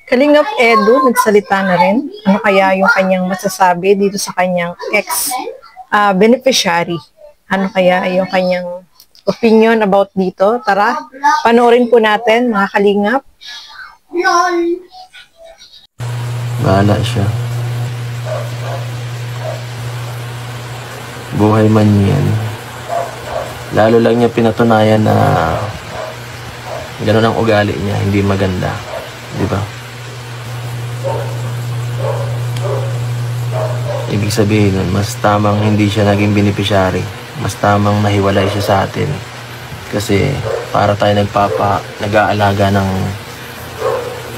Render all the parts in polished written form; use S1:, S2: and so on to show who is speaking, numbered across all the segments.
S1: Kalingap Edu, nagsalita na rin. Ano kaya yung kanyang masasabi dito sa kanyang ex-beneficiary? Ano kaya yung kanyang opinion about dito? Tara, panoorin po natin mga kalingap.
S2: Bahala siya. Buhay man yan. Lalo lang niya pinatunayan na gano'n ang ugali niya, hindi maganda. Di ba? Ibig sabihin nun, mas tamang hindi siya naging beneficiary. Mas tamang nahiwalay siya sa atin. Kasi para tayo nag-aalaga ng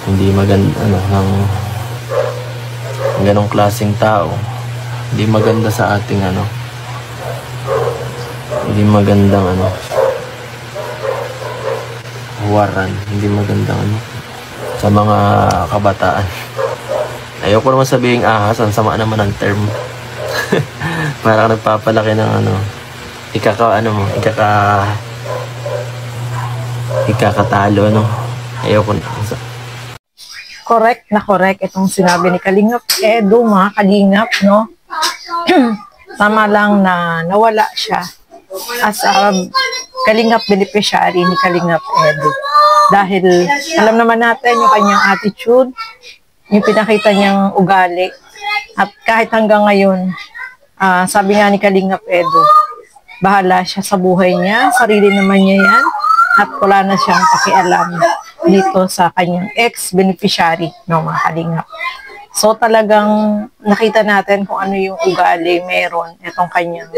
S2: hindi maganda, ng ganong klaseng tao. Hindi maganda sa ating hindi magandang huwaran, hindi magandang sa mga kabataan. Ayoko naman sabihing ahas, ang sama naman ng term. Para nagpapalaki ng ikakatalo, ayoko na.
S1: Correct na correct itong sinabi ni Kalingap Edu, mga kalingap, no? Tama lang na nawala siya as a Kalingap beneficiary ni Kalingap Edu. Dahil alam naman natin yung kanyang attitude, yung pinakita niyang ugali. At kahit hanggang ngayon, sabi nga ni Kalingap Edu, bahala siya sa buhay niya, sarili naman niya yan, at wala na siyang pakialam dito sa kanyang ex-beneficiary, no, mga kalingap. So talagang nakita natin kung ano yung ugali meron itong kanyang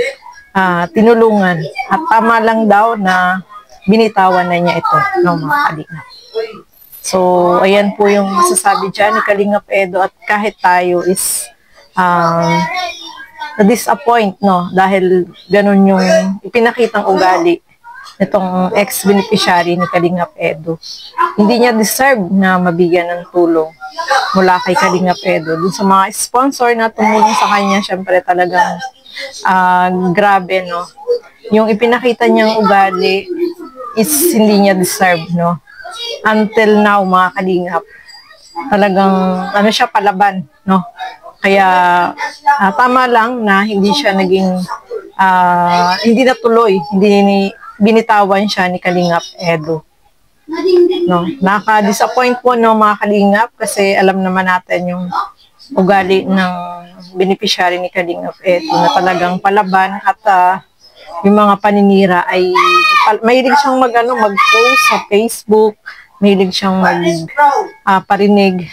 S1: tinulungan. At tama lang daw na binitawan na niya ito, no, mga kalingap. So ayan po yung masasabi dyan ni Kalingap Edu, at kahit tayo is na-disappoint, no, dahil ganun yung ipinakitang ugali itong ex-beneficiary ni Kalingap Edu. Hindi niya deserve na mabigyan ng tulong mula kay Kalingap Edu. Dun sa mga sponsor na tumulong sa kanya, syempre talagang grabe, no. Yung ipinakita niyang ugali is hindi niya deserve, no. Until now, mga kalingap, talagang siya, palaban, no. Kaya tama lang na hindi siya naging hindi natuloy, hindi binitawan siya ni Kalingap Edu. No, nakaka-disappoint po, no, mga kalingap, kasi alam naman natin yung ugali ng beneficiary ni Kalingap Edu na talagang palaban, at yung mga paninira ay mahilig siyang mag-post sa Facebook, mahilig siyang parinig.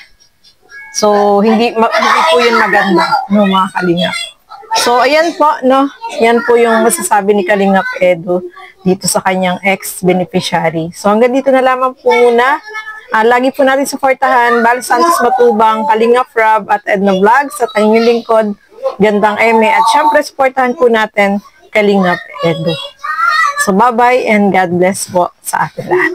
S1: So hindi po yun maganda, no, mga kalingap. So, ayan po, no? Yan po yung masasabi ni Kalingap Edu dito sa kanyang ex-beneficiary. So, hanggang dito na lamang po muna. Lagi po natin suportahan Bal Santos Matubang, Kalingap Rob, at Edna Vlogs, at ang inyong lingkod, Gandang Eme. At syempre, suportahan po natin Kalingap Edu. So, bye-bye and God bless po sa atin lahat.